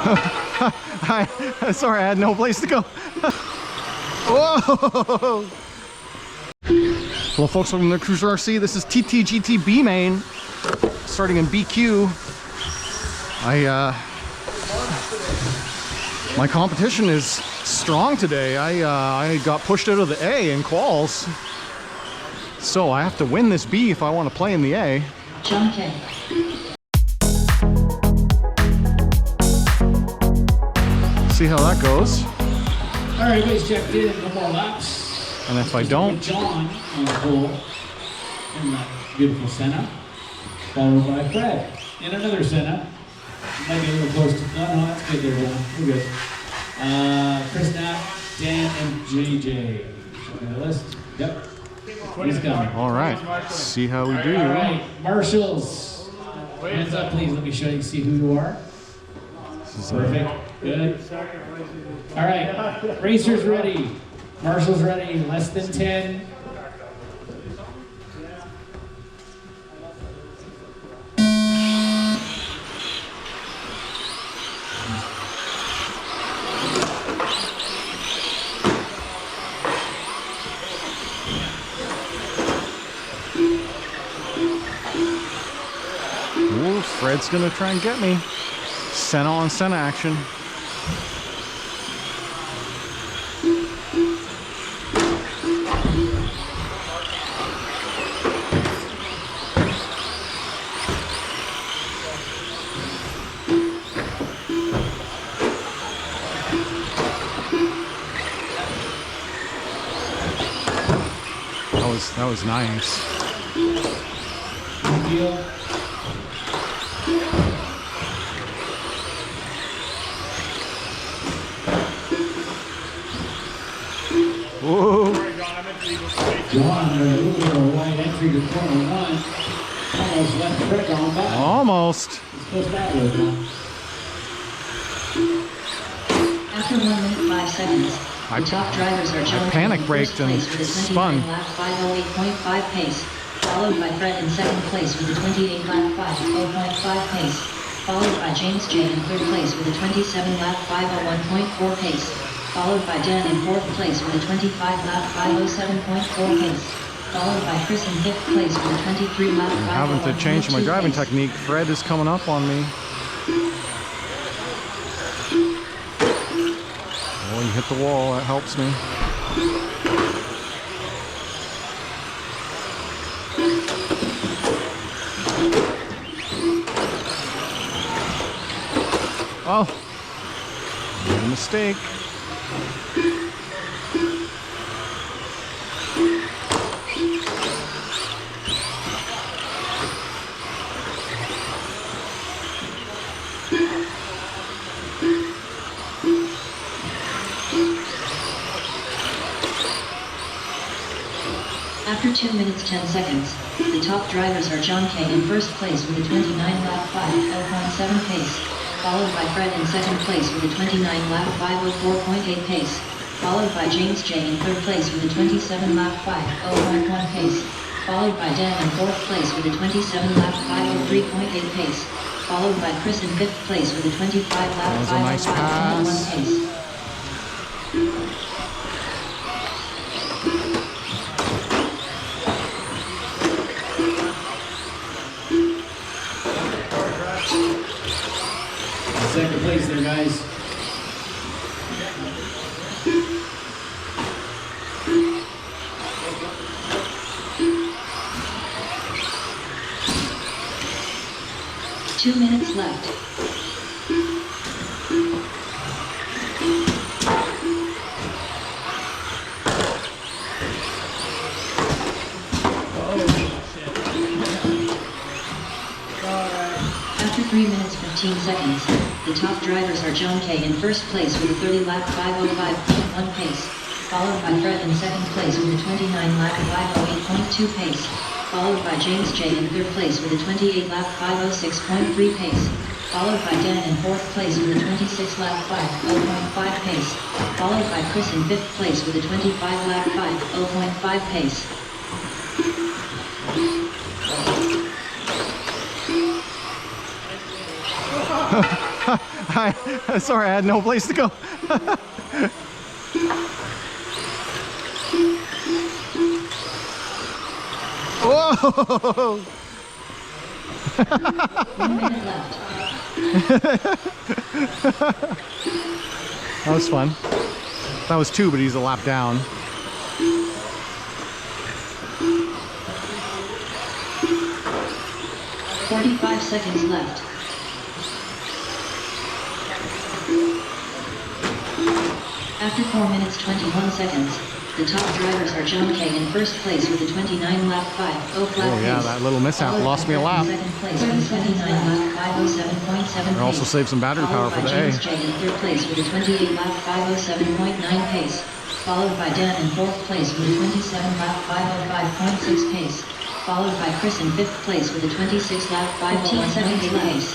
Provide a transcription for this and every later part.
Sorry, I had no place to go. Whoa! Hello folks, welcome to Netcruzer RC. This is TTGT BMAIN, starting in BQ. My competition is strong today. I got pushed out of the A in quals. So I have to win this B if I want to play in the A. Okay. See how that goes. All right, everybody's checked in. No more laps. And if I don't, John on the pole in that beautiful Senna, followed by Fred in another Senna. Might be a little close to. No, that's good there, John. We're good. Chris Knapp, Dan, and JJ. Show me the list. Yep. He's coming. all right. See how we do. All right, marshals. Hands up, please. Let me show you, see who you are. Perfect. Good. All right, racers ready. Marshals ready. Less than 10. Ooh, Fred's gonna try and get me. Senna on Senna action. That was nice. Good deal. Whoa. John, a little bit of a wide entry to corner 1. Almost left Rick on back. Almost. It's close that way, John. After 1 minute 5 seconds, the top drivers are John panic in braked first place and with a spun. 29 lap 508.5 pace, followed by Fred in second place with a 28 lap 50.5 pace, followed by James J in third place with a 27 lap 501.4 pace, followed by Dan in fourth place with a 25 lap 507.4 pace, followed by Chris in fifth place with a 23 lap 501.2 Having to change my driving pace. technique. Fred is coming up on me. Oh, you hit the wall. That helps me. Oh, made a mistake. After 2 minutes 10 seconds, the top drivers are John K in first place with a 29 lap 50.7 pace, followed by Fred in second place with a 29 lap 504.8 pace, followed by James J in third place with a 27 lap 501.1 pace, followed by Dan in fourth place with a 27 lap 503.8 pace, followed by Chris in fifth place with a 25 lap 505.1 pace. Second place there, guys. Two minutes left. After 3 minutes 15 seconds, the top drivers are John K in first place with a 30 lap 505.1 pace, followed by Fred in second place with a 29 lap 508.2 pace, followed by James J in third place with a 28 lap 506.3 pace, followed by Dan in fourth place with a 26 lap 5.0.5 pace, followed by Chris in fifth place with a 25 lap 5.0.5 pace. Sorry, I had no place to go. Whoa! 1 minute left. That was fun. That was 2, but he's a lap down. .45 seconds left. After 4 minutes 21 seconds, the top drivers are John K in first place with a 29 lap 5.0 flat Oh yeah, pace, that little mishap followed lost by me a Fred lap. in second place with a 29 lap 507.7 It also pace, saved some battery power followed for by the A. James J in third place with a 28 lap 507.9 pace, followed by Dan in fourth place with a 27 lap 505.6 pace, followed by Chris in fifth place with a 26 lap 501.8 pace.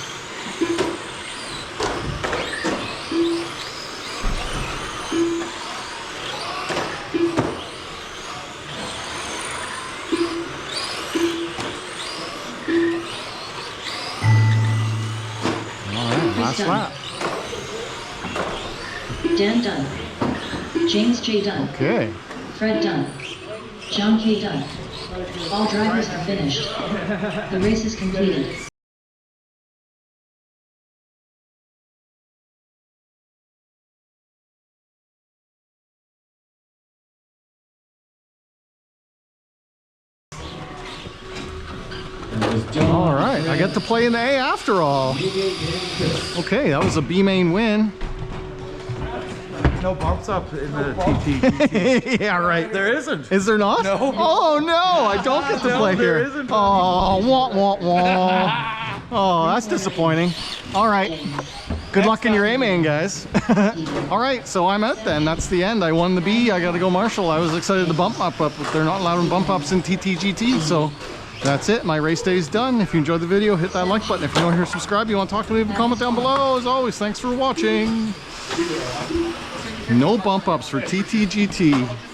Last done. lap. Dan done. James J done. Okay. Fred done. John K done. All drivers are finished. The race is completed. That was John. All right, I get to play in the A after all. Okay, that was a B-Main win. No bumps up in the TTGT. Yeah, right. There isn't. Is there not? No. Oh no, I don't get to No, play there here. isn't. Oh, wah wah wah. Oh, that's disappointing. All right. Good luck in your A-Main, guys. All right, so I'm out then. That's the end. I won the B. I got to go Marshall. I was excited to bump up, but they're not allowed in bump ups in TTGT. So that's it. My race day is done. If you enjoyed the video, hit that like button. If you're not here, subscribe. You want to talk to me, leave a comment down below. As always, thanks for watching. No bump ups for TTGT.